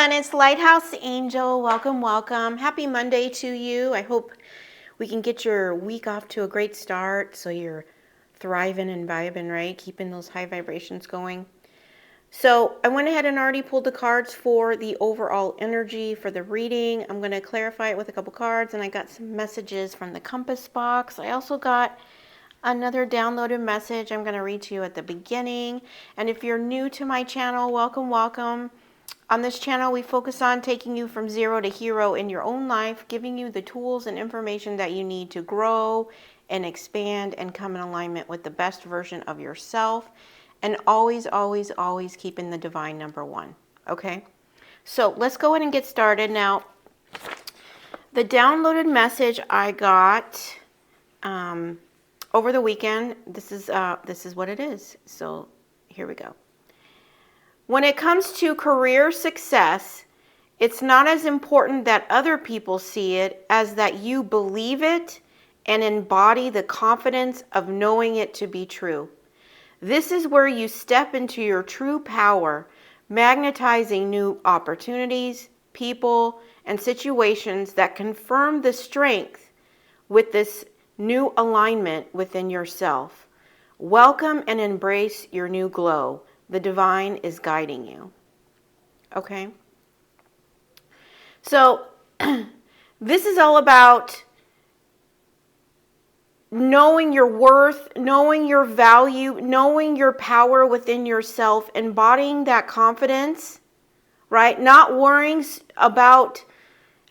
everyone, it's Lighthouse Angel. Welcome, welcome. Happy Monday to you. I hope we can get your week off to a great start so you're thriving and vibing, right? Keeping those high vibrations going. So I went ahead and already pulled the cards for the overall energy for the reading. I'm going to clarify it with a couple cards, and I got some messages from the compass box. I also got another downloaded message I'm going to read to you at the beginning. And if you're new to my channel, welcome, welcome. On this channel, we focus on taking you from zero to hero in your own life, giving you the tools and information that you need to grow and expand and come in alignment with the best version of yourself. And always, always, always keeping the divine number one. Okay? So let's go ahead and get started. Now, the downloaded message I got over the weekend, this is what it is. So here we go. When it comes to career success, it's not as important that other people see it as that you believe it and embody the confidence of knowing it to be true. This is where you step into your true power, magnetizing new opportunities, people, and situations that confirm the strength with this new alignment within yourself. Welcome and embrace your new glow. The divine is guiding you. Okay? So, this is all about knowing your worth, knowing your value, knowing your power within yourself, embodying that confidence, right? Not worrying about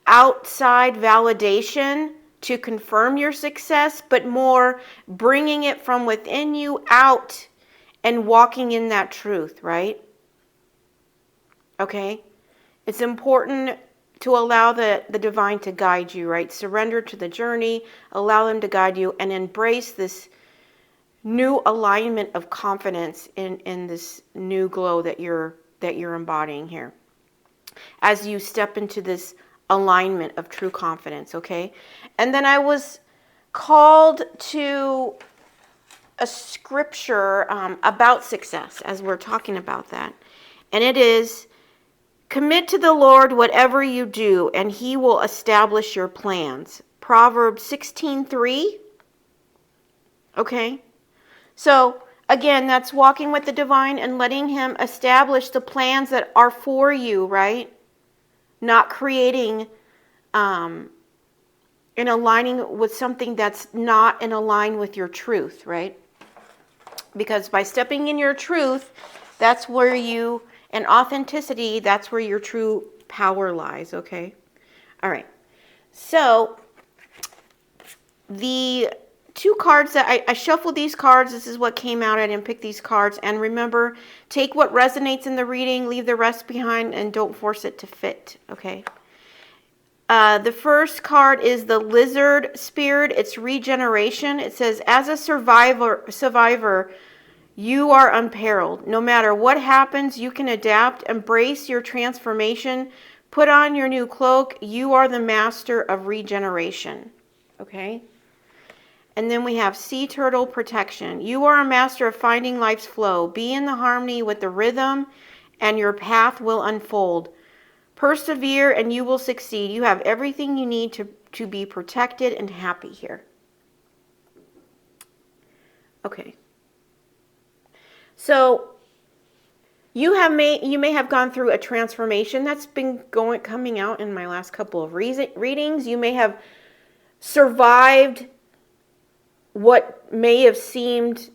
outside validation to confirm your success, but more bringing it from within you out and walking in that truth, right? Okay? It's important to allow the divine to guide you, right? Surrender to the journey, allow them to guide you, and embrace this new alignment of confidence in this new glow that you're embodying here. As you step into this alignment of true confidence, okay? And then I was called to a scripture about success as we're talking about that. And it is, commit to the Lord whatever you do, and he will establish your plans. Proverbs 16:3. Okay? So, again, that's walking with the divine and letting him establish the plans that are for you, right? Not creating and aligning with something that's not in align with your truth, right? Because by stepping in your truth, that's where you, and authenticity, that's where your true power lies, okay? All right. So, the two cards that I shuffled these cards, this is what came out. I didn't pick these cards. And remember, take what resonates in the reading, leave the rest behind, and don't force it to fit, okay? The first card is the Lizard Spirit. It's regeneration. It says, as a survivor, you are unparalleled. No matter what happens, you can adapt, embrace your transformation, put on your new cloak. You are the master of regeneration. Okay? And then we have Sea Turtle Protection. You are a master of finding life's flow. Be in the harmony with the rhythm, and your path will unfold. Persevere and you will succeed. You have everything you need to be protected and happy here. Okay. So you may have gone through a transformation that's been coming out in my last couple of readings. You may have survived what may have seemed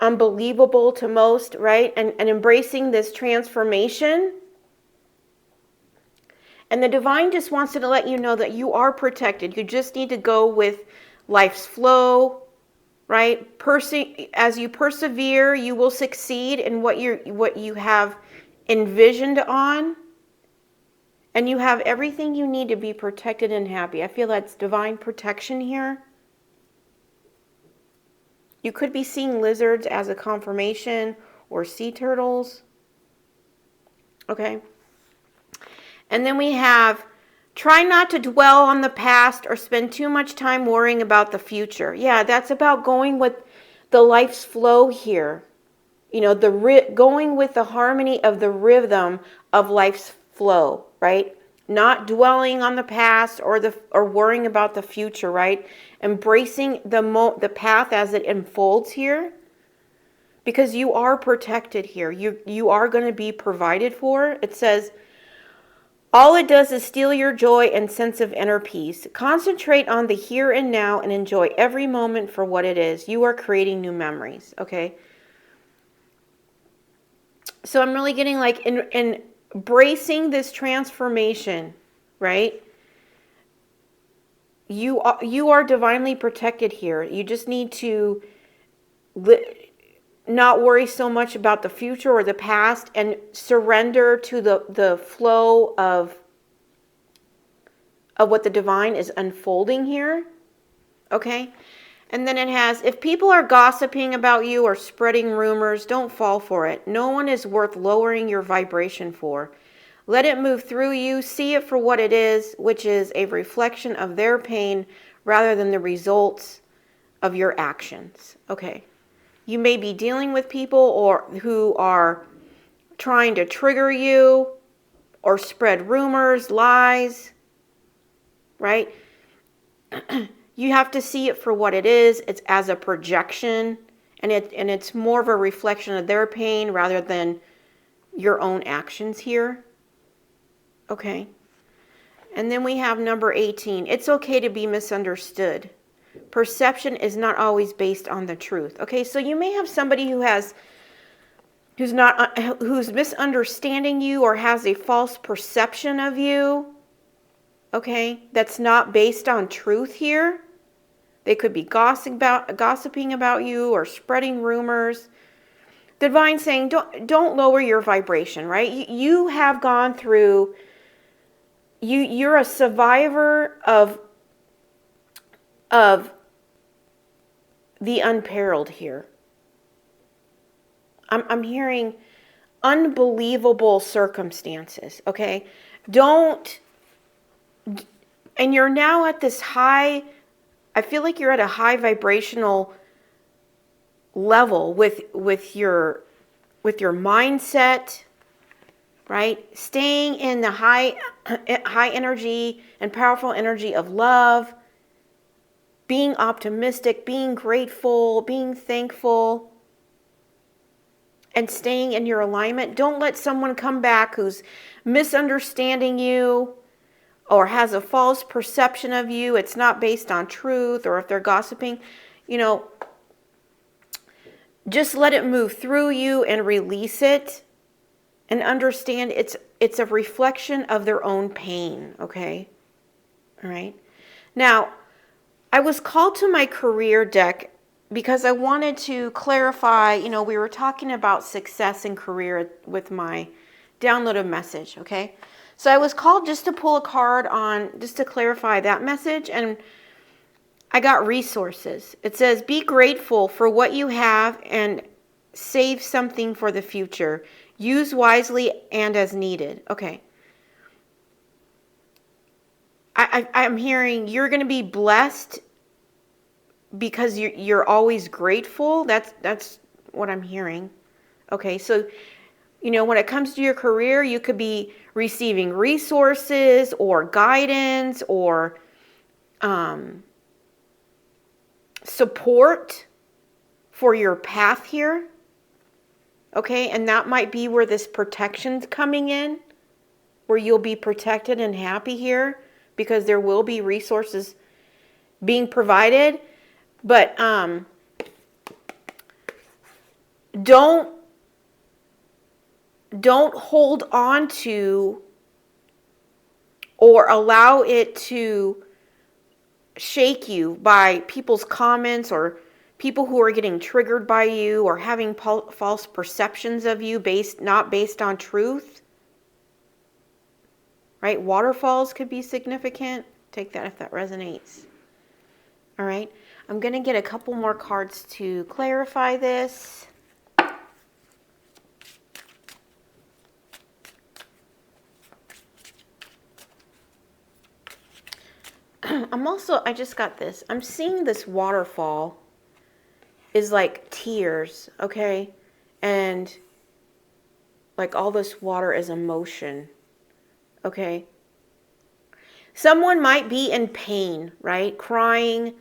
unbelievable to most, right? And embracing this transformation. And the divine just wants to let you know that you are protected. You just need to go with life's flow, right? As you persevere, you will succeed in what you have envisioned on. And you have everything you need to be protected and happy. I feel that's divine protection here. You could be seeing lizards as a confirmation or sea turtles. Okay? And then we have, try not to dwell on the past or spend too much time worrying about the future. Yeah, that's about going with the life's flow here. You know, going with the harmony of the rhythm of life's flow, right? Not dwelling on the past or worrying about the future, right? Embracing the path as it unfolds here, because you are protected here. You are going to be provided for. It says, all it does is steal your joy and sense of inner peace. Concentrate on the here and now and enjoy every moment for what it is. You are creating new memories, okay? So I'm really getting like in embracing this transformation, right? You are divinely protected here. You just need to not worry so much about the future or the past and surrender to the flow of what the divine is unfolding here. Okay? And then it has, if people are gossiping about you or spreading rumors, don't fall for it. No one is worth lowering your vibration for. Let it move through you. See it for what it is, which is a reflection of their pain rather than the results of your actions. Okay. You may be dealing with people who are trying to trigger you or spread rumors, lies, right? You have to see it for what it is. It's as a projection, and it's more of a reflection of their pain rather than your own actions here. Okay. And then we have number 18. It's okay to be misunderstood. Perception is not always based on the truth. Okay, so you may have somebody who's misunderstanding you or has a false perception of you. Okay, that's not based on truth here. They could be gossiping about you or spreading rumors. The divine saying, don't lower your vibration, right? You have gone through. You're a survivor of the unparalleled here. I'm hearing unbelievable circumstances, okay? And you're now at this high, I feel like you're at a high vibrational level with your mindset, right? Staying in the high energy and powerful energy of love, being optimistic, being grateful, being thankful, and staying in your alignment. Don't let someone come back who's misunderstanding you or has a false perception of you. It's not based on truth, or if they're gossiping, just let it move through you and release it, and understand it's a reflection of their own pain, okay? All right. Now, I was called to my career deck because I wanted to clarify, we were talking about success in career with my downloaded message, okay? So I was called just to pull a card just to clarify that message, and I got resources. It says, be grateful for what you have and save something for the future. Use wisely and as needed. Okay. I'm hearing you're going to be blessed because you're always grateful. That's what I'm hearing. Okay, so when it comes to your career, you could be receiving resources or guidance or support for your path here. Okay, and that might be where this protection's coming in, where you'll be protected and happy here because there will be resources being provided. But don't hold on to or allow it to shake you by people's comments or people who are getting triggered by you or having false perceptions of you not based on truth. Right? Waterfalls could be significant. Take that if that resonates. All right. I'm going to get a couple more cards to clarify this. I just got this. I'm seeing this waterfall is like tears, okay? And like all this water is emotion. Okay. Someone might be in pain, right? Crying,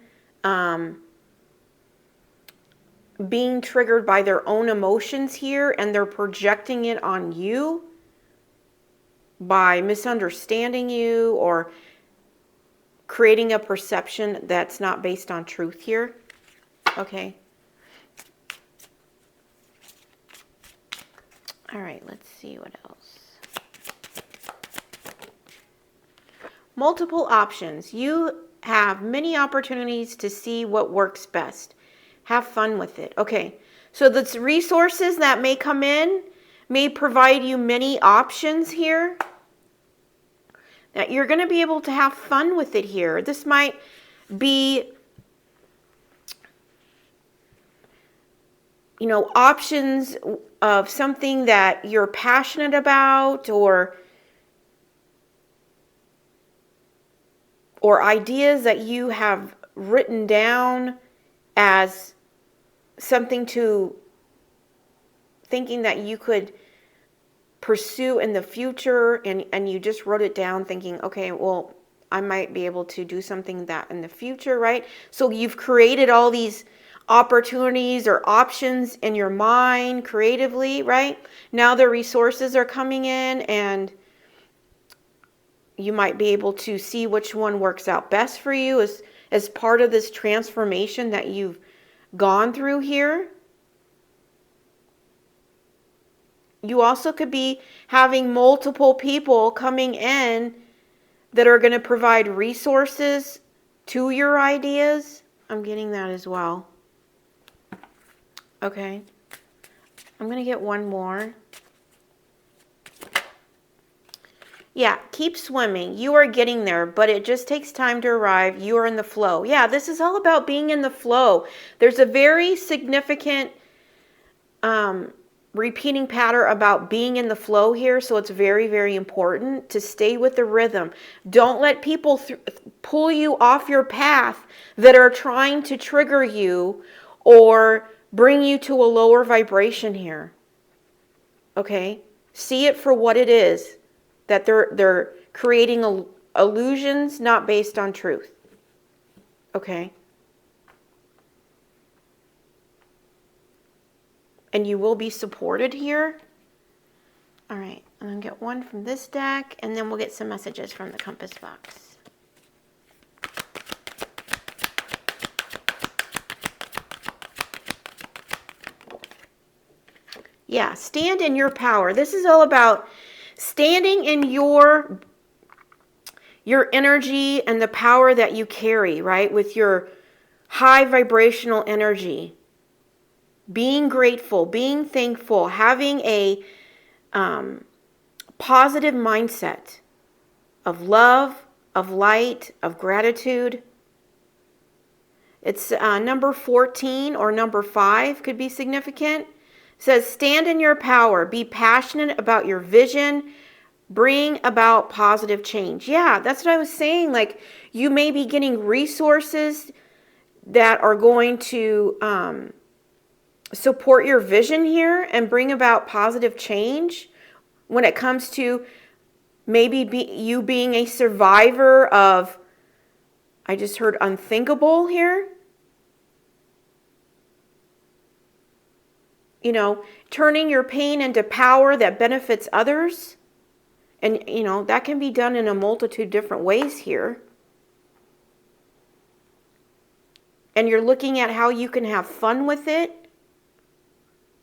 being triggered by their own emotions here, and they're projecting it on you by misunderstanding you or creating a perception that's not based on truth here. Okay. All right, let's see what else. Multiple options. You have many opportunities to see what works best. Have fun with it. Okay, so the resources that may come in may provide you many options here. That you're going to be able to have fun with it here. This might be, you know, options of something that you're passionate about, or ideas that you have written down as something to thinking that you could pursue in the future, and you just wrote it down thinking, okay, well, I might be able to do something that in the future, right? So you've created all these opportunities or options in your mind creatively, right? Now the resources are coming in, and you might be able to see which one works out best for you as part of this transformation that you've gone through here. You also could be having multiple people coming in that are going to provide resources to your ideas. I'm getting that as well. Okay. I'm going to get one more. Yeah, keep swimming. You are getting there, but it just takes time to arrive. You are in the flow. Yeah, this is all about being in the flow. There's a very significant repeating pattern about being in the flow here, so it's very, very important to stay with the rhythm. Don't let people pull you off your path that are trying to trigger you or bring you to a lower vibration here. Okay? See it for what it is, that they're creating illusions not based on truth. Okay? And you will be supported here. All right, I'm going to get one from this deck, and then we'll get some messages from the compass box. Yeah, stand in your power. This is all about standing in your energy and the power that you carry, right? With your high vibrational energy. Being grateful, being thankful, having a positive mindset of love, of light, of gratitude. It's number 14 or number 5 could be significant. It says, stand in your power, be passionate about your vision, bring about positive change. Yeah, that's what I was saying. Like, you may be getting resources that are going to support your vision here and bring about positive change when it comes to maybe you being a survivor of, I just heard unthinkable here. You know, turning your pain into power that benefits others. And, you know, that can be done in a multitude of different ways here. And you're looking at how you can have fun with it.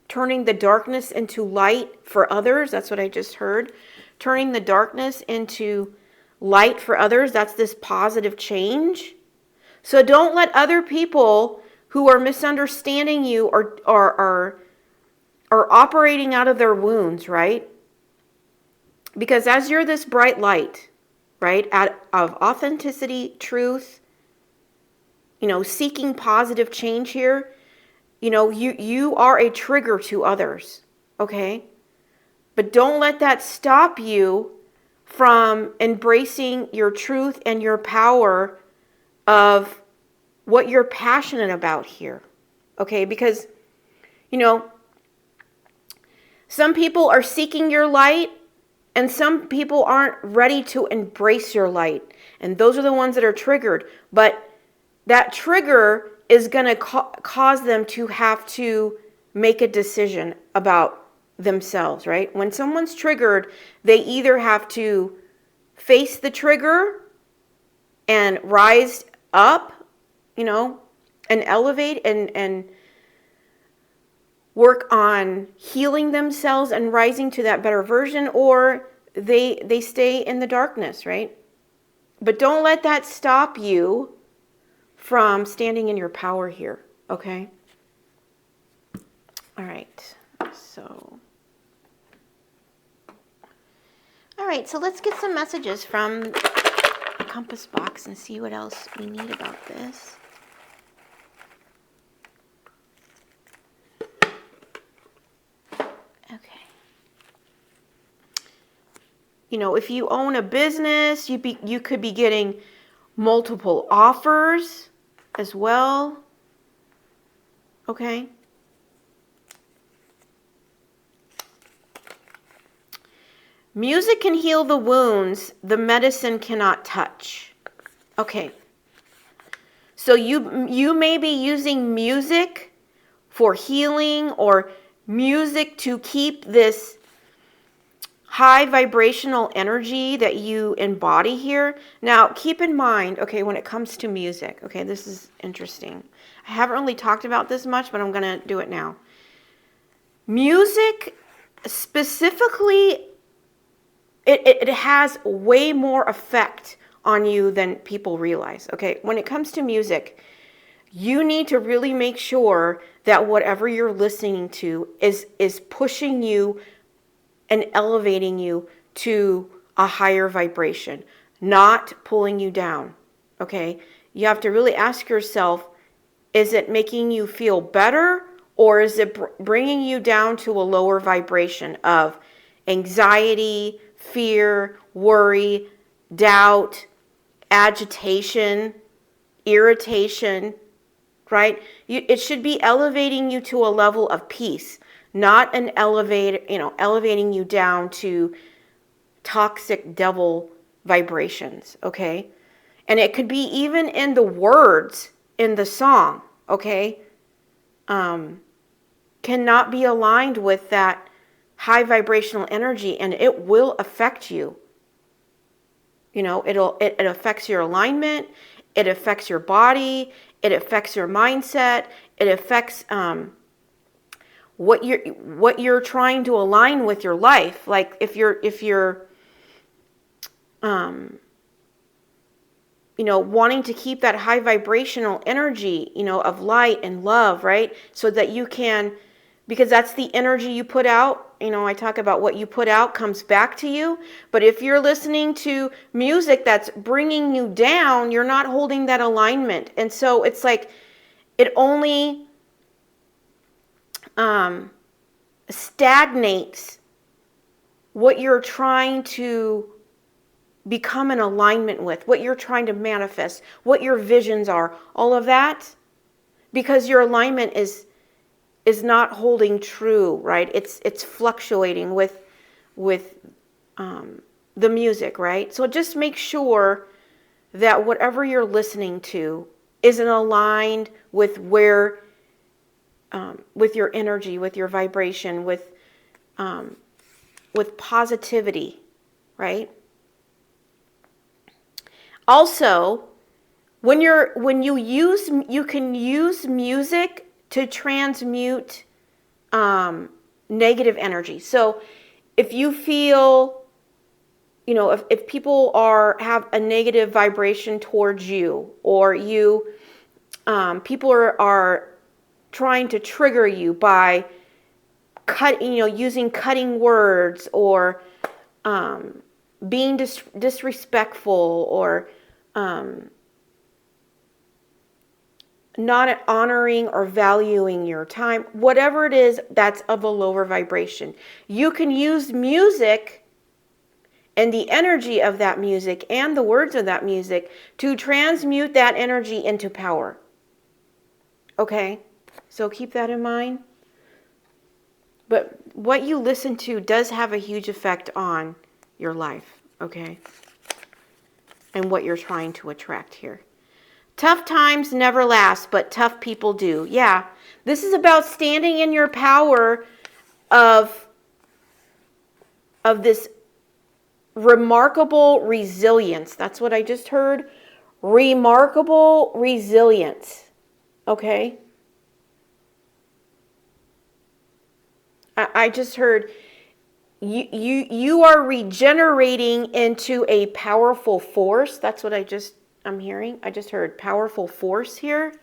Turning the darkness into light for others. That's what I just heard. Turning the darkness into light for others. That's this positive change. So don't let other people who are misunderstanding you or are operating out of their wounds, right? Because as you're this bright light, right, of authenticity, truth, you know, seeking positive change here, you know, you are a trigger to others, okay? But don't let that stop you from embracing your truth and your power of what you're passionate about here, okay? Because, you know, Some people are seeking your light, and some people aren't ready to embrace your light. And those are the ones that are triggered. But that trigger is going to cause them to have to make a decision about themselves, right? When someone's triggered, they either have to face the trigger and rise up, and elevate and work on healing themselves and rising to that better version, or they stay in the darkness, right? But don't let that stop you from standing in your power here, okay? All right, so let's get some messages from the compass box and see what else we need about this. Okay. If you own a business, you could be getting multiple offers as well. Okay. Music can heal the wounds the medicine cannot touch. Okay. So you may be using music for healing, or music to keep this high vibrational energy that you embody here. Now, keep in mind, okay, when it comes to music, okay, this is interesting. I haven't really talked about this much, but I'm going to do it now. Music specifically, it has way more effect on you than people realize, okay? When it comes to music, you need to really make sure that whatever you're listening to is pushing you and elevating you to a higher vibration, not pulling you down, okay? You have to really ask yourself, is it making you feel better, or is it bringing you down to a lower vibration of anxiety, fear, worry, doubt, agitation, irritation, right? It should be elevating you to a level of peace, not an elevating you down to toxic devil vibrations, okay? And it could be even in the words in the song, okay? Cannot be aligned with that high vibrational energy, and it will affect you. It affects your alignment, it affects your body, it affects your mindset, it affects what you're trying to align with your life. Like if you're wanting to keep that high vibrational energy, of light and love, right? So that you can, because that's the energy you put out. I talk about what you put out comes back to you. But if you're listening to music that's bringing you down, you're not holding that alignment. And so it's like it only stagnates what you're trying to become in alignment with, what you're trying to manifest, what your visions are, all of that, because your alignment is not holding true, right? It's fluctuating with the music, right? So just make sure that whatever you're listening to isn't aligned with where, with your energy, with your vibration, with positivity, right? Also, you can use music to transmute negative energy. So if you feel, if people have a negative vibration towards you, or people are trying to trigger you by using cutting words, or being disrespectful, or not honoring or valuing your time, whatever it is that's of a lower vibration, you can use music and the energy of that music and the words of that music to transmute that energy into power. Okay? So keep that in mind. But what you listen to does have a huge effect on your life, okay? And what you're trying to attract here. Tough times never last, but tough people do. Yeah, this is about standing in your power of this remarkable resilience. That's what I just heard. Remarkable resilience. Okay? I just heard you are regenerating into a powerful force. That's what I'm hearing. I just heard powerful force here.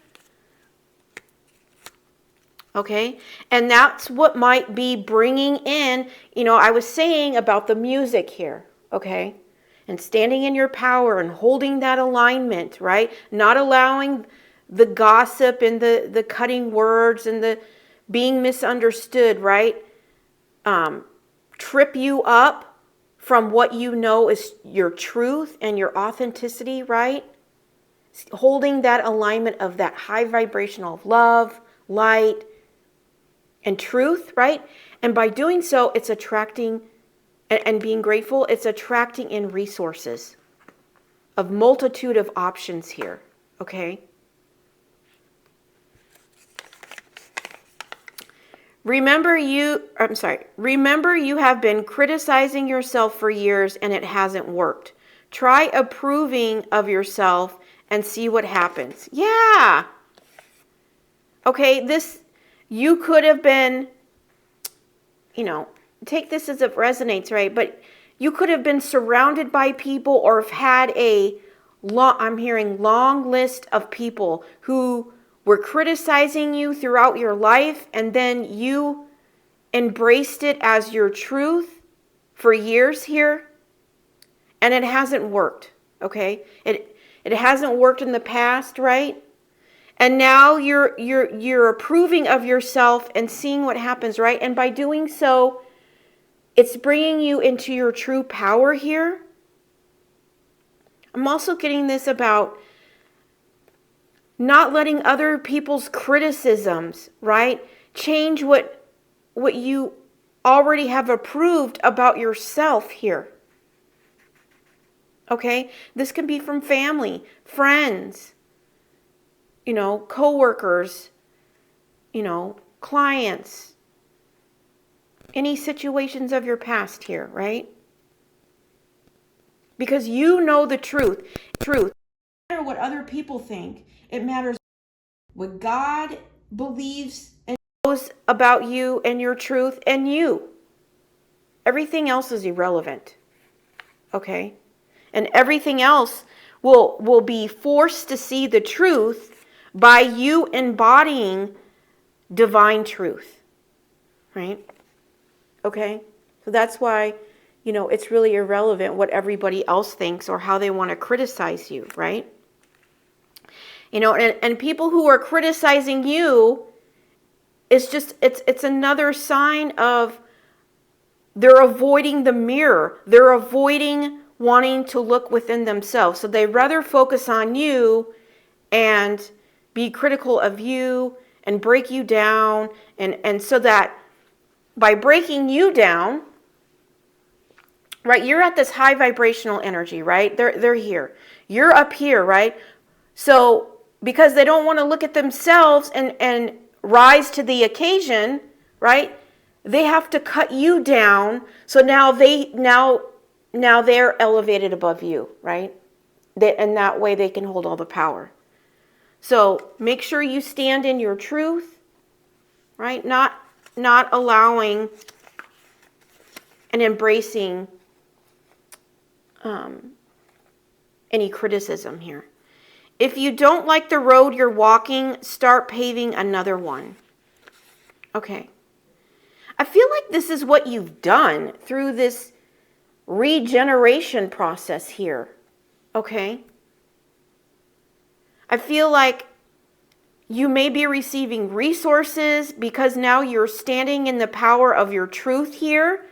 Okay, and that's what might be bringing in, I was saying about the music here, okay, and standing in your power and holding that alignment, right? Not allowing the gossip and the cutting words and the being misunderstood, right? Trip you up from what you know is your truth and your authenticity, right? Holding that alignment of that high vibrational of love, light, and truth, right? And by doing so, it's attracting, and being grateful, it's attracting in resources of multitude of options here, okay? Remember you have been criticizing yourself for years and it hasn't worked. Try approving of yourself and see what happens. Yeah. Okay, you could have been, take this as it resonates, right? But you could have been surrounded by people or have had I'm hearing long list of people who were criticizing you throughout your life, and then you embraced it as your truth for years here, and it hasn't worked, okay? It hasn't worked in the past, right? And now you're approving of yourself and seeing what happens, right? And by doing so, it's bringing you into your true power here. I'm also getting this about not letting other people's criticisms, right, change what you already have approved about yourself here. Okay? This can be from family, friends, co-workers, clients, any situations of your past here, right? Because you know the truth. It doesn't matter what other people think. It matters what God believes and knows about you and your truth and you. Everything else is irrelevant. Okay? And everything else will be forced to see the truth by you embodying divine truth. Right? Okay? So that's why, it's really irrelevant what everybody else thinks or how they want to criticize you, right? And people who are criticizing you, it's another sign of they're avoiding the mirror. They're avoiding wanting to look within themselves. So they rather focus on you and be critical of you and break you down. And so that by breaking you down, right, you're at this high vibrational energy, right? They're here. You're up here, right? So because they don't want to look at themselves and rise to the occasion, right? They have to cut you down. So now they're elevated above you, right? And that way they can hold all the power. So make sure you stand in your truth, right? Not allowing and embracing any criticism here. If you don't like the road you're walking, start paving another one. Okay. I feel like this is what you've done through this regeneration process here. Okay. I feel like you may be receiving resources because now you're standing in the power of your truth here,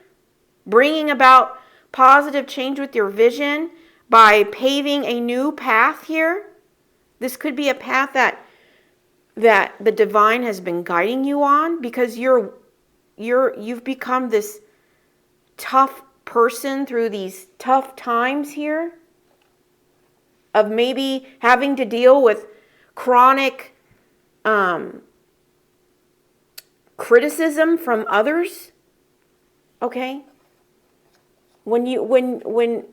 bringing about positive change with your vision by paving a new path here. This could be a path that the divine has been guiding you on because you're you've become this tough person through these tough times here, of maybe having to deal with chronic criticism from others. Okay? When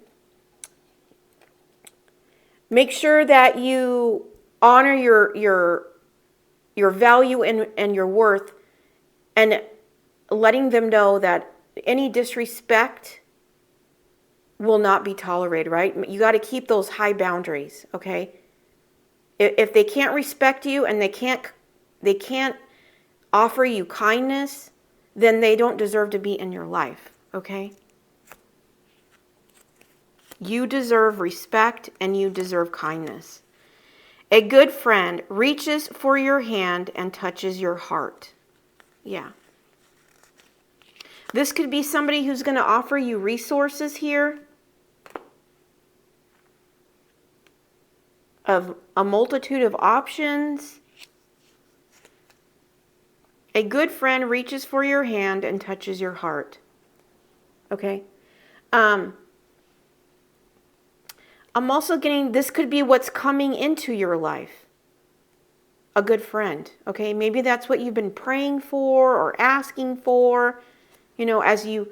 make sure that you honor your value and your worth, and letting them know that any disrespect will not be tolerated, right? You got to keep those high boundaries, okay? If they can't respect you and they can't offer you kindness, then they don't deserve to be in your life, okay? You deserve respect and you deserve kindness. A good friend reaches for your hand and touches your heart. Yeah. This could be somebody who's going to offer you resources here of a multitude of options. A good friend reaches for your hand and touches your heart. Okay? I'm also getting, this could be what's coming into your life. A good friend. Okay? Maybe that's what you've been praying for or asking for. You know, as you've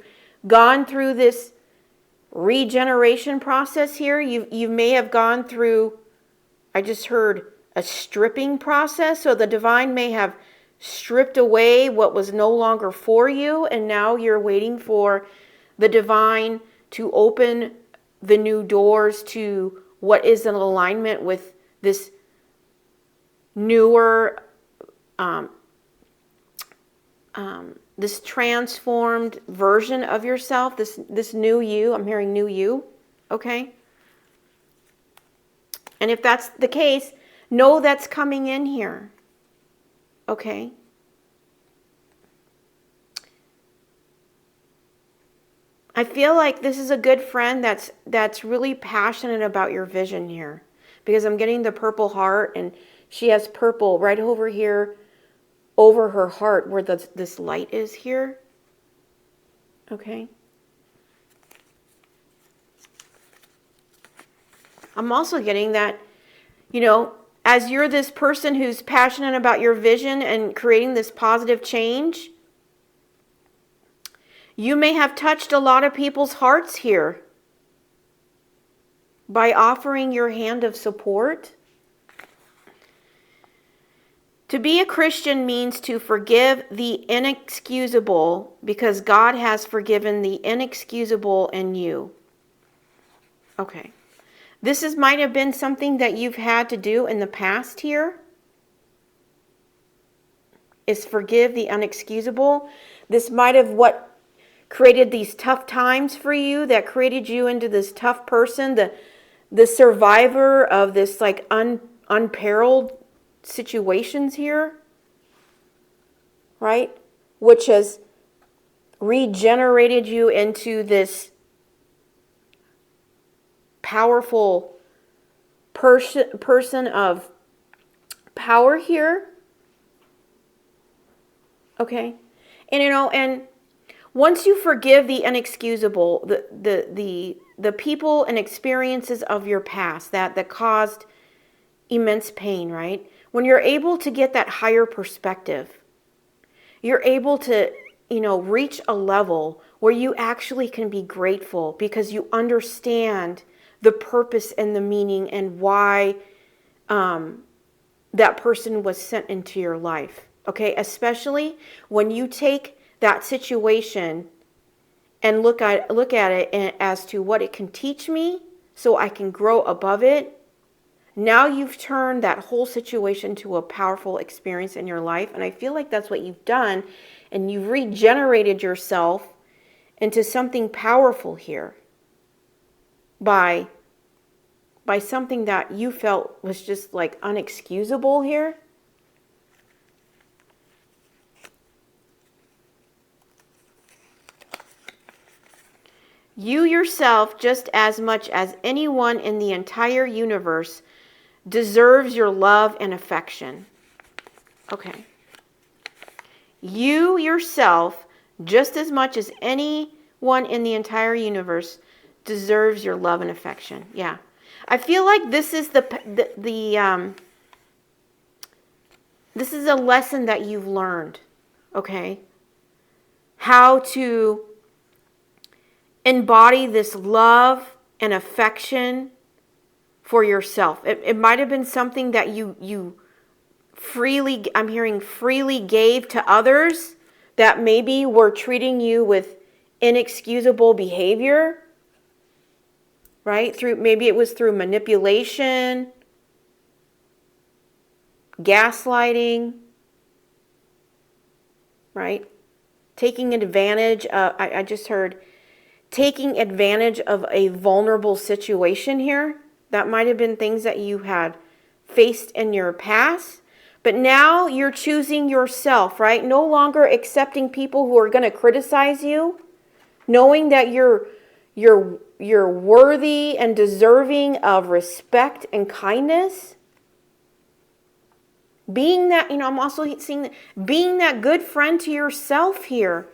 gone through this regeneration process here, you may have gone through, I just heard, a stripping process. So the divine may have stripped away what was no longer for you, and now you're waiting for the divine to open the new doors to what is in alignment with this newer, this transformed version of yourself, this new you. I'm hearing new you, okay? And if that's the case, know that's coming in here, okay? I feel like this is a good friend that's really passionate about your vision here, because I'm getting the purple heart, and she has purple right over here over her heart where this light is here. Okay. I'm also getting that, you know, as you're this person who's passionate about your vision and creating this positive change, you may have touched a lot of people's hearts here by offering your hand of support. To be a Christian means to forgive the inexcusable, because God has forgiven the inexcusable in you. Okay. This might have been something that you've had to do in the past here, is forgive the unexcusable. This might have what created these tough times for you, that created you into this tough person, the survivor of this like unparalleled situations here, right? Which has regenerated you into this powerful person of power here. Okay? And you know, and once you forgive the inexcusable, the people and experiences of your past that caused immense pain, right? When you're able to get that higher perspective, you're able to, you know, reach a level where you actually can be grateful, because you understand the purpose and the meaning and why that person was sent into your life. Okay, especially when you take that situation and look at it as to what it can teach me, so I can grow above it. Now you've turned that whole situation to a powerful experience in your life, and I feel like that's what you've done, and you've regenerated yourself into something powerful here by something that you felt was just like unexcusable here. You yourself, just as much as anyone in the entire universe, deserves your love and affection. Okay. You yourself, just as much as anyone in the entire universe deserves your love and affection. Yeah. I feel like this is this is a lesson that you've learned, okay? How to embody this love and affection for yourself. It might have been something that you freely, I'm hearing freely gave to others that maybe were treating you with inexcusable behavior, right? Maybe it was through manipulation, gaslighting, right? Taking advantage of, I just heard, taking advantage of a vulnerable situation here. That might have been things that you had faced in your past. But now you're choosing yourself, right? No longer accepting people who are going to criticize you, knowing that you're worthy and deserving of respect and kindness. Being that, I'm also seeing being that good friend to yourself here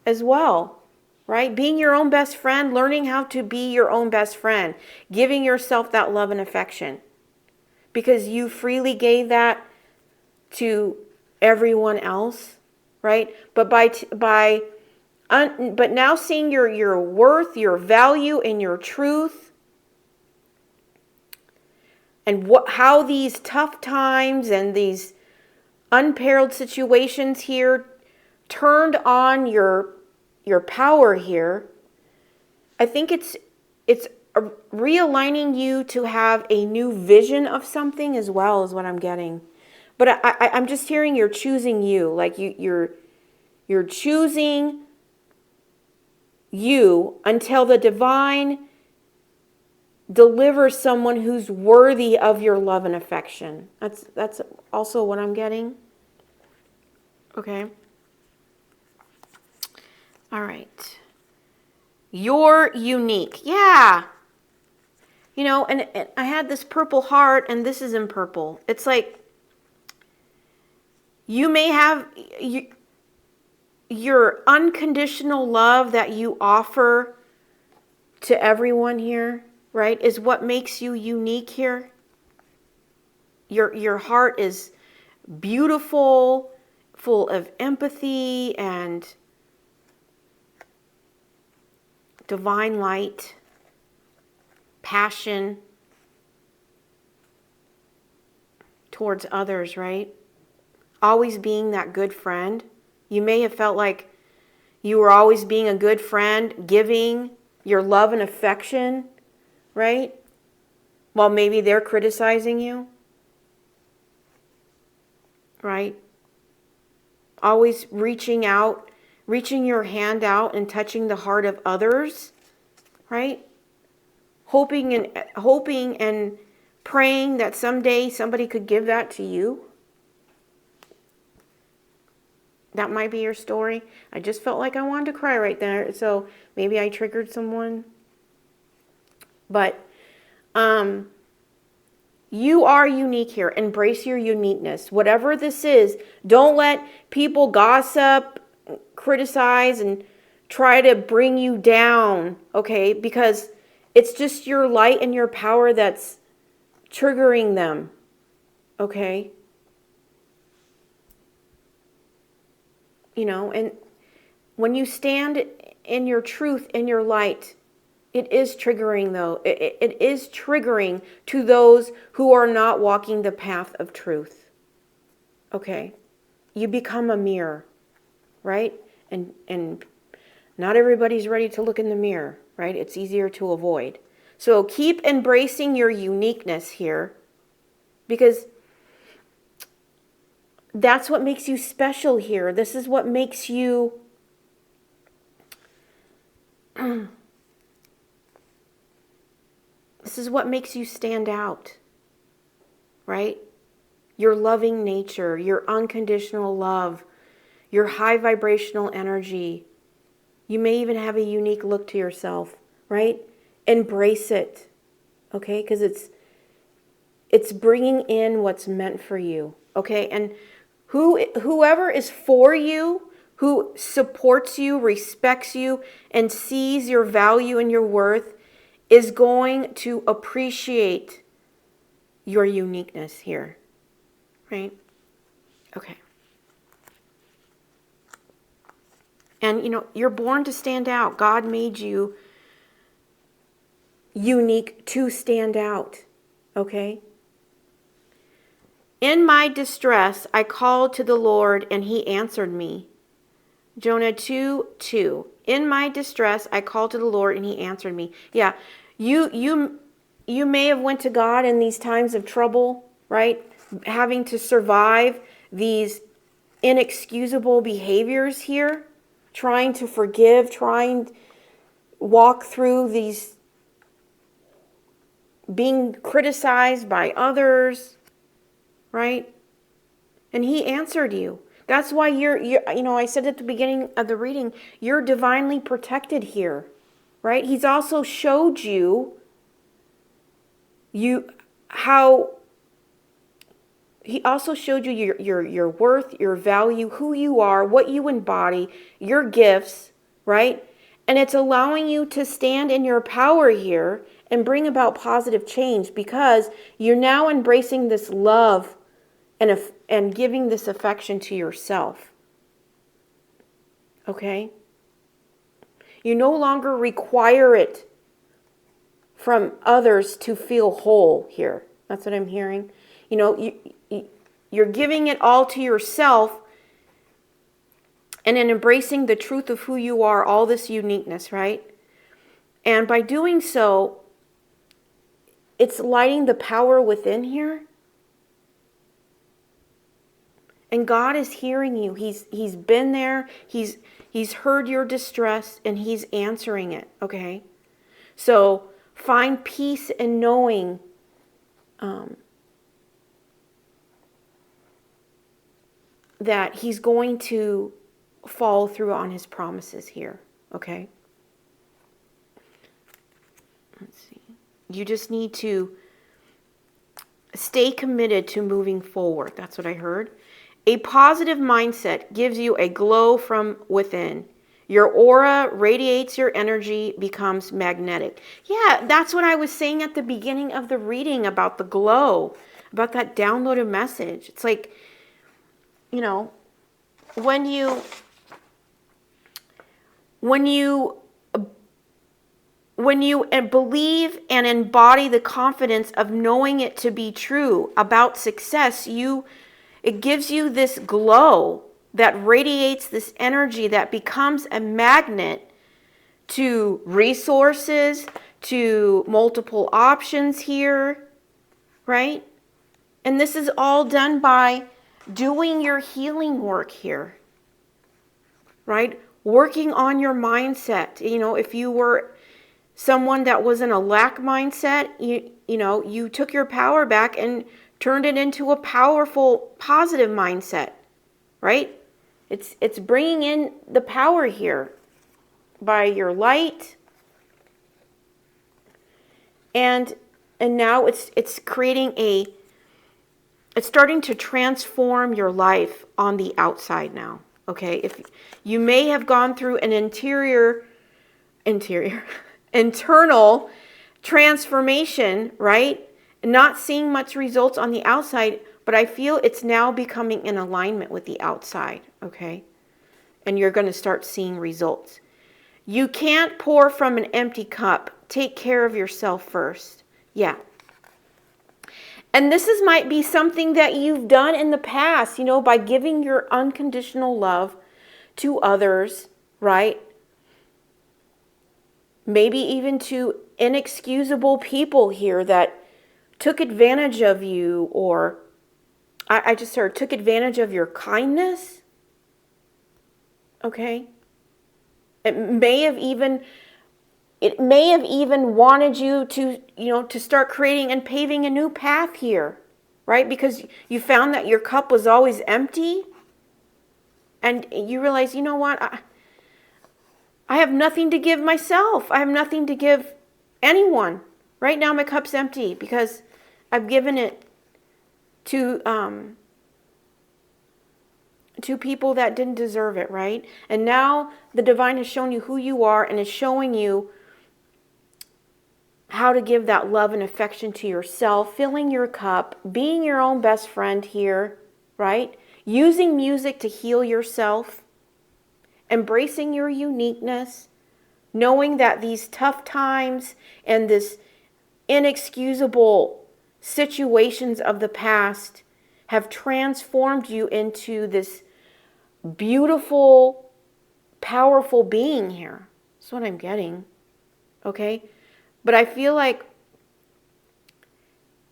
as well, right? Being your own best friend, learning how to be your own best friend, giving yourself that love and affection because you freely gave that to everyone else, right? But but now seeing your worth, your value, and your truth, and how these tough times and these unparalleled situations here turned on your power here. I think it's realigning you to have a new vision of something as well, is what I'm getting. But I'm just hearing you're choosing you, like you're choosing you until the divine delivers someone who's worthy of your love and affection. That's also what I'm getting. Okay. All right. You're unique. Yeah. And I had this purple heart, and this is in purple. It's like you may have your unconditional love that you offer to everyone here, right, is what makes you unique here. Your heart is beautiful, full of empathy and divine light, passion towards others, right? Always being that good friend. You may have felt like you were always being a good friend, giving your love and affection, right? While maybe they're criticizing you, right? Always reaching out, reaching your hand out and touching the heart of others, right? Hoping and praying that someday somebody could give that to you. That might be your story. I just felt like I wanted to cry right there, so maybe I triggered someone. But you are unique here. Embrace your uniqueness. Whatever this is, don't let people gossip, criticize, and try to bring you down, okay? Because it's just your light and your power that's triggering them, okay? And when you stand in your truth, in your light, it is triggering, though. It is triggering to those who are not walking the path of truth. Okay? You become a mirror, right? And not everybody's ready to look in the mirror, right? It's easier to avoid. So keep embracing your uniqueness here, because that's what makes you special here. This is what makes you this is what makes you stand out, right? Your loving nature, your unconditional love, your high vibrational energy. You may even have a unique look to yourself, right? Embrace it, okay? Because it's bringing in what's meant for you, okay? And Whoever is for you, who supports you, respects you, and sees your value and your worth is going to appreciate your uniqueness here, right? Okay. And, you're born to stand out. God made you unique to stand out, okay? In my distress, I called to the Lord, and he answered me. Jonah 2:2. In my distress, I called to the Lord, and he answered me. Yeah, you may have went to God in these times of trouble, right? Having to survive these inexcusable behaviors here, trying to forgive, trying to walk through these being criticized by others, right? And he answered you. That's why you're I said at the beginning of the reading, you're divinely protected here, right? He's also showed you how he also showed you your worth, your value, who you are, what you embody, your gifts, right? And it's allowing you to stand in your power here and bring about positive change because you're now embracing this love and giving this affection to yourself. Okay? You no longer require it from others to feel whole here. That's what I'm hearing. You're giving it all to yourself and in embracing the truth of who you are, all this uniqueness, right? And by doing so, it's lighting the power within here. And God is hearing you. He's been there. He's heard your distress and he's answering it, okay? So find peace in knowing that he's going to follow through on his promises here, okay? Let's see. You just need to stay committed to moving forward. That's what I heard. A positive mindset gives you a glow from within. Your aura radiates your energy, becomes magnetic. Yeah, that's what I was saying at the beginning of the reading about the glow, about that downloaded message. It's like, when you believe and embody the confidence of knowing it to be true about success, it gives you this glow that radiates this energy that becomes a magnet to resources, to multiple options here, right? And this is all done by doing your healing work here, right? Working on your mindset. If you were someone that was in a lack mindset, you took your power back and turned it into a powerful, positive mindset, right? It's bringing in the power here by your light, and now it's creating it's starting to transform your life on the outside now. Okay, if you may have gone through an internal transformation, right? Not seeing much results on the outside, but I feel it's now becoming in alignment with the outside, okay? And you're going to start seeing results. You can't pour from an empty cup. Take care of yourself first. Yeah. And this might be something that you've done in the past, by giving your unconditional love to others, right? Maybe even to inexcusable people here that took advantage of you, or I just heard took advantage of your kindness. Okay? It may have even wanted you to, to start creating and paving a new path here, right? Because you found that your cup was always empty, and you realize, you know what? I have nothing to give myself. I have nothing to give anyone. Right now my cup's empty because I've given it to to people that didn't deserve it, right? And now the divine has shown you who you are and is showing you how to give that love and affection to yourself, filling your cup, being your own best friend here, right? Using music to heal yourself, embracing your uniqueness, knowing that these tough times and this inexcusable situations of the past have transformed you into this beautiful, powerful being here. That's what I'm getting, okay? But I feel like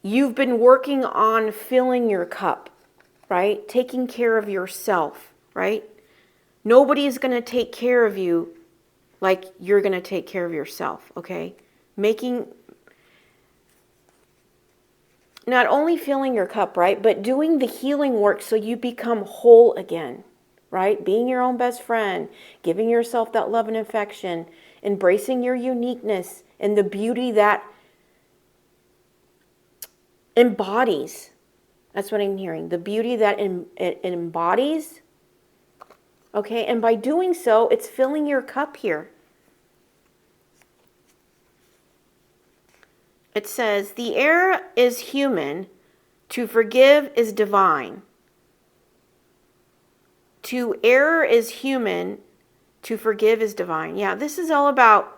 you've been working on filling your cup, right? Taking care of yourself, right? Nobody's going to take care of you like you're going to take care of yourself, okay? Not only filling your cup, right? But doing the healing work so you become whole again, right? Being your own best friend, giving yourself that love and affection, embracing your uniqueness and the beauty that embodies. That's what I'm hearing. The beauty that it embodies. Okay, and by doing so, it's filling your cup here. It says, the error is human, to forgive is divine. To err is human, to forgive is divine. Yeah, this is all about,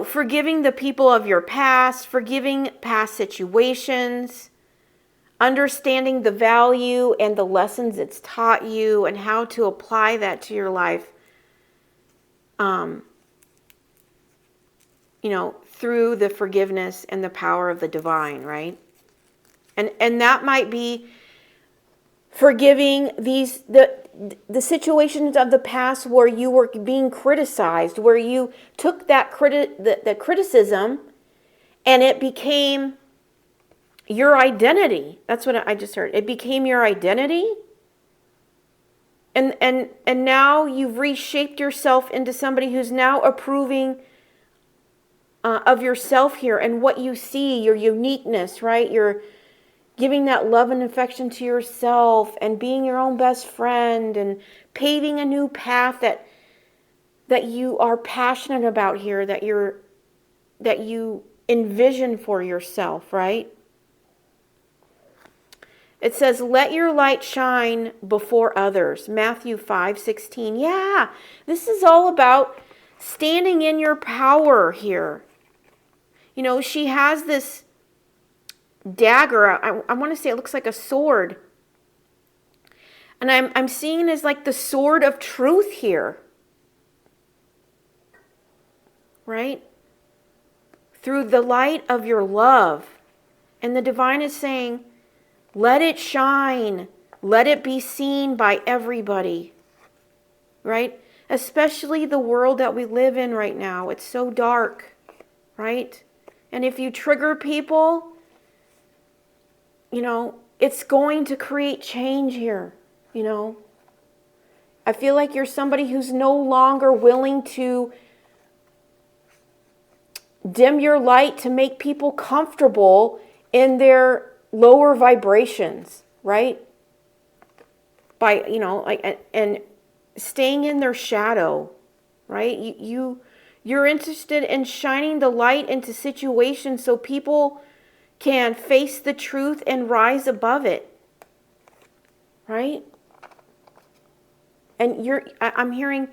forgiving the people of your past, forgiving past situations, understanding the value and the lessons it's taught you and how to apply that to your life, through the forgiveness and the power of the divine, right? And that might be forgiving the situations of the past where you were being criticized, where you took that the criticism and it became your identity. That's what I just heard. It became your identity. And now you've reshaped yourself into somebody who's now approving of yourself here and what you see, your uniqueness, right? You're giving that love and affection to yourself and being your own best friend and paving a new path that you are passionate about here, that you envision for yourself, right? It says, let your light shine before others. Matthew 5:16. Yeah, this is all about standing in your power here. She has this dagger. I want to say it looks like a sword. And I'm seeing it as like the sword of truth here. Right? Through the light of your love. And the divine is saying, let it shine. Let it be seen by everybody. Right? Especially the world that we live in right now. It's so dark. Right? And if you trigger people, it's going to create change here, I feel like you're somebody who's no longer willing to dim your light to make people comfortable in their lower vibrations, right? By, and staying in their shadow, right? You're interested in shining the light into situations so people can face the truth and rise above it, right? And I'm hearing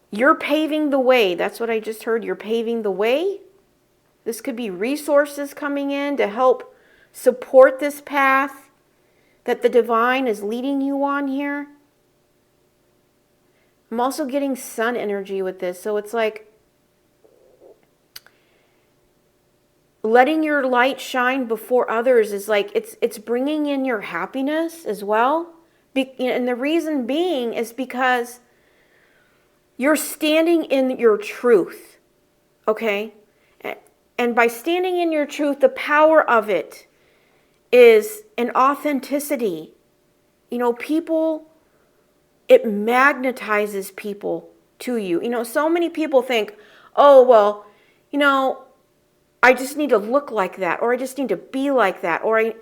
you're paving the way. That's what I just heard. You're paving the way. This could be resources coming in to help support this path that the divine is leading you on here. I'm also getting sun energy with this. So it's like letting your light shine before others is like it's bringing in your happiness as well. And the reason being is because you're standing in your truth, okay? And by standing in your truth, the power of it is an authenticity. People, it magnetizes people to you. So many people think, oh, well, I just need to look like that, or I just need to be like that, or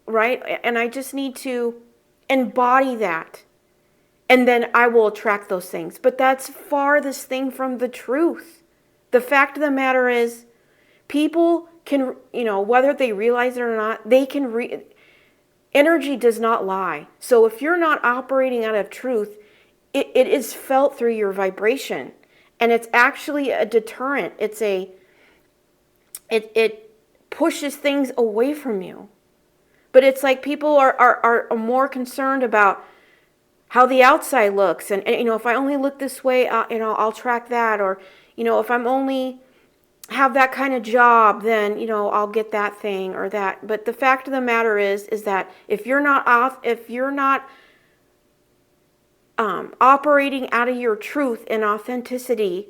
right? And I just need to embody that. And then I will attract those things. But that's farthest thing from the truth. The fact of the matter is, people can, whether they realize it or not, they can energy does not lie. So if you're not operating out of truth, it is felt through your vibration. And it's actually a deterrent. It pushes things away from you. But it's like people are more concerned about how the outside looks. And if I only look this way, I'll track that. Or, if I'm only have that kind of job, then, I'll get that thing or that. But the fact of the matter is that if you're not operating out of your truth and authenticity,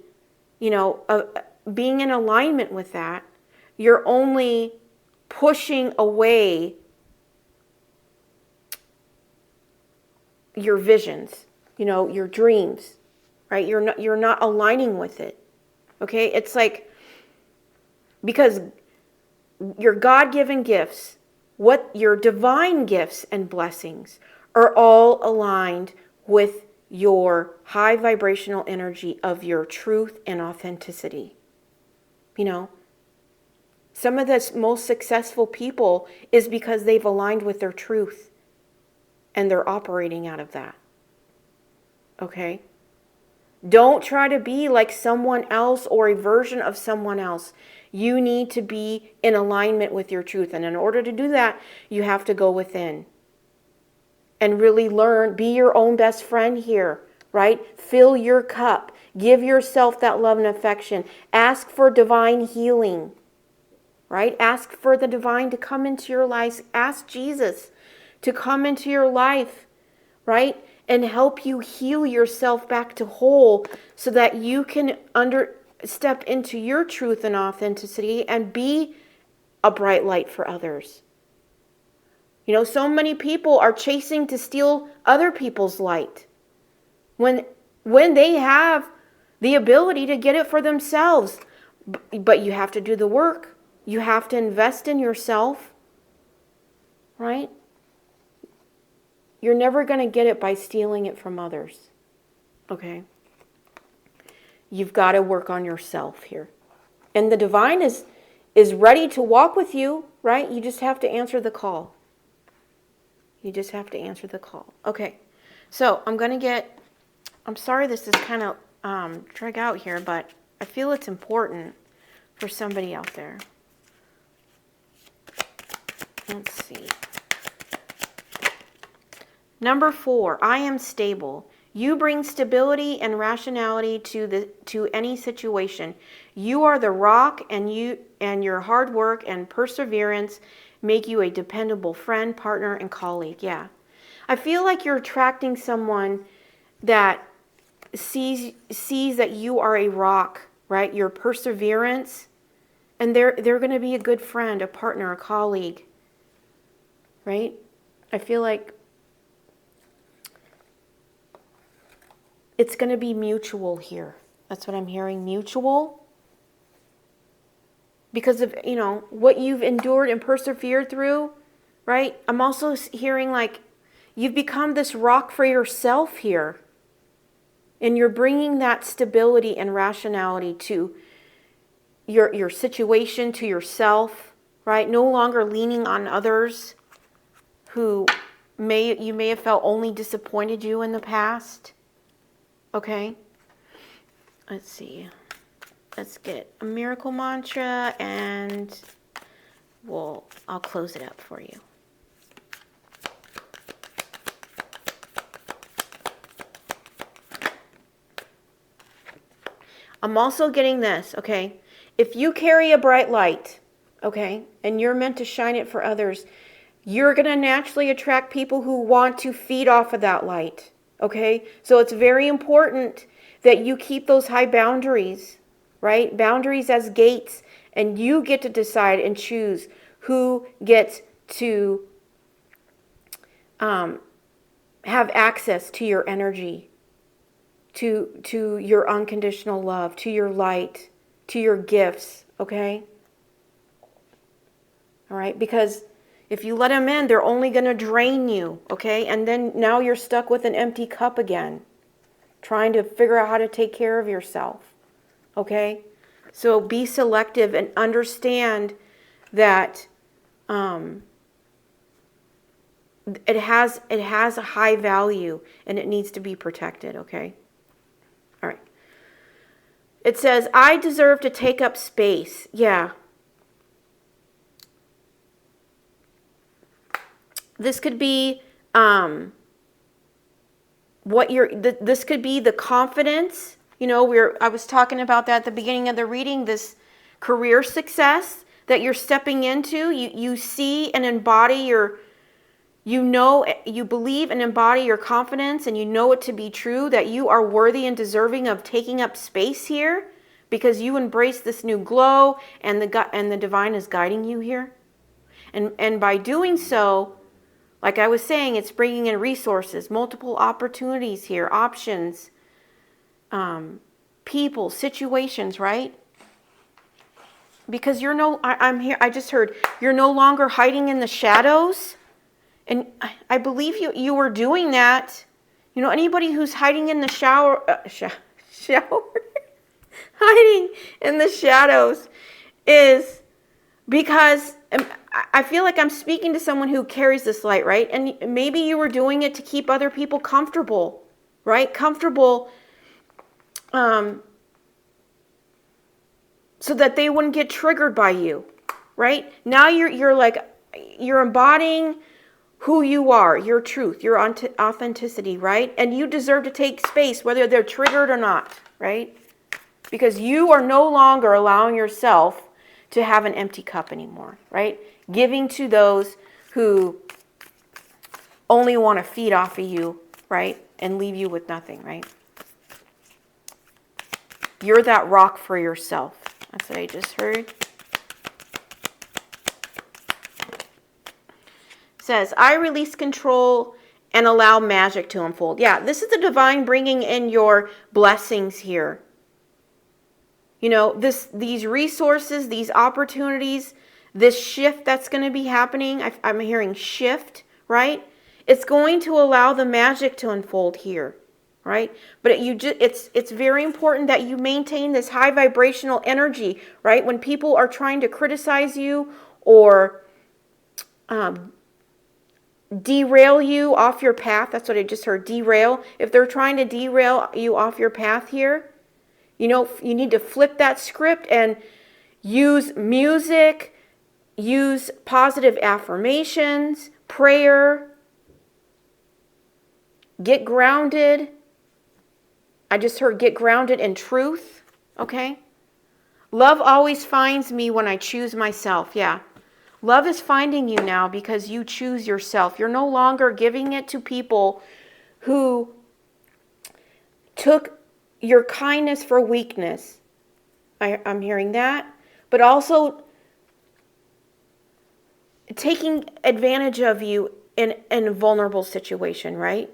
being in alignment with that, you're only pushing away your visions, your dreams, right? You're not aligning with it. Okay? It's like, because your God-given gifts, your divine gifts and blessings are all aligned with your high vibrational energy of your truth and authenticity. Some of the most successful people is because they've aligned with their truth and they're operating out of that. Okay? Don't try to be like someone else or a version of someone else. You need to be in alignment with your truth. And in order to do that, you have to go within and really learn, be your own best friend here, right? Fill your cup. Give yourself that love and affection. Ask for divine healing, right? Ask for the divine to come into your life. Ask Jesus to come into your life, right? And help you heal yourself back to whole so that you can step into your truth and authenticity and be a bright light for others. So many people are chasing to steal other people's light when they have the ability to get it for themselves. But you have to do the work. You have to invest in yourself, right? You're never going to get it by stealing it from others. Okay? You've got to work on yourself here. And the divine is ready to walk with you, right? You just have to answer the call. You just have to answer the call. Okay. So I'm sorry this is kind of drag out here, but I feel it's important for somebody out there. Let's see. Number 4, I am stable. You bring stability and rationality to any situation. You are the rock, and your hard work and perseverance make you a dependable friend, partner, and colleague. Yeah. I feel like you're attracting someone that sees that you are a rock, right? Your perseverance, and they're going to be a good friend, a partner, a colleague, right? I feel like it's going to be mutual here. That's what I'm hearing, mutual. Because of, what you've endured and persevered through, right? I'm also hearing like you've become this rock for yourself here. And you're bringing that stability and rationality to your situation, to yourself, right? No longer leaning on others who you may have felt only disappointed you in the past. Okay? Let's see. Let's get a miracle mantra and I'll close it up for you. I'm also getting this, okay? If you carry a bright light, okay, and you're meant to shine it for others, you're going to naturally attract people who want to feed off of that light, okay? So it's very important that you keep those high boundaries, right? Boundaries as gates, and you get to decide and choose who gets to have access to your energy, to your unconditional love, to your light, to your gifts, okay? All right, because If you let them in, they're only going to drain you, okay? And then now you're stuck with an empty cup again, trying to figure out how to take care of yourself, okay? So be selective and understand that it has a high value and it needs to be protected, okay? All right. It says, I deserve to take up space. Yeah. This could be this could be the confidence. You know, I was talking about that at the beginning of the reading, this career success that you're stepping into. You see and embody you believe and embody your confidence, and you know it to be true that you are worthy and deserving of taking up space here because you embrace this new glow and the divine is guiding you here. And by doing so, like I was saying, it's bringing in resources, multiple opportunities here, options, people, situations, right? Because I'm here, I just heard, you're no longer hiding in the shadows. And I believe you were doing that. You know, anybody who's hiding in the shower, hiding in the shadows is because I feel like I'm speaking to someone who carries this light, right? And maybe you were doing it to keep other people comfortable, right? Comfortable, so that they wouldn't get triggered by you, right? Now you're embodying who you are, your truth, your authenticity, right? And you deserve to take space, whether they're triggered or not, right? Because you are no longer allowing yourself to have an empty cup anymore, right? Giving to those who only want to feed off of you, right? And leave you with nothing, right? You're that rock for yourself. That's what I just heard. It says, I release control and allow magic to unfold. Yeah, this is the divine bringing in your blessings here. You know, these resources, these opportunities, this shift that's going to be happening, I'm hearing shift, right? It's going to allow the magic to unfold here, right? But it's very important that you maintain this high vibrational energy, right? When people are trying to criticize you or derail you off your path, that's what I just heard, derail. If they're trying to derail you off your path here, you know, you need to flip that script and use music, use positive affirmations, prayer, get grounded. I just heard get grounded in truth, okay? Love always finds me when I choose myself, yeah. Love is finding you now because you choose yourself. You're no longer giving it to people who took your kindness for weakness. I'm hearing that. But also taking advantage of you in a vulnerable situation, right?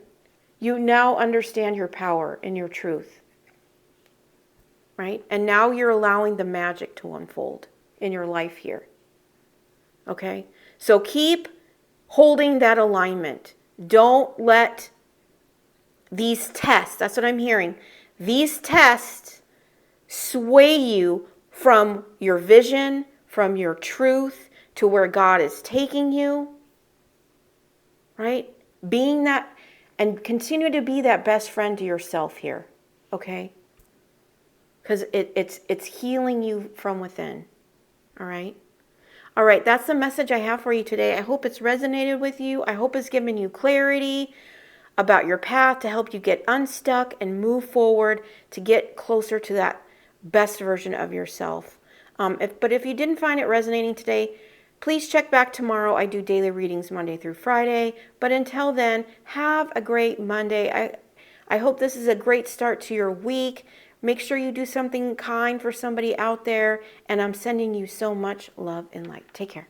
You now understand your power and your truth, right? And now you're allowing the magic to unfold in your life here, okay? So keep holding that alignment. Don't let these tests, that's what I'm hearing, these tests sway you from your vision, from your truth, to where God is taking you, right? Being that, and continue to be that best friend to yourself here, okay? Because it's healing you from within, all right? All right, that's the message I have for you today. I hope it's resonated with you. I hope it's given you clarity about your path to help you get unstuck and move forward to get closer to that best version of yourself. But if you didn't find it resonating today, please check back tomorrow. I do daily readings Monday through Friday. But until then, have a great Monday. I hope this is a great start to your week. Make sure you do something kind for somebody out there. And I'm sending you so much love and light. Take care.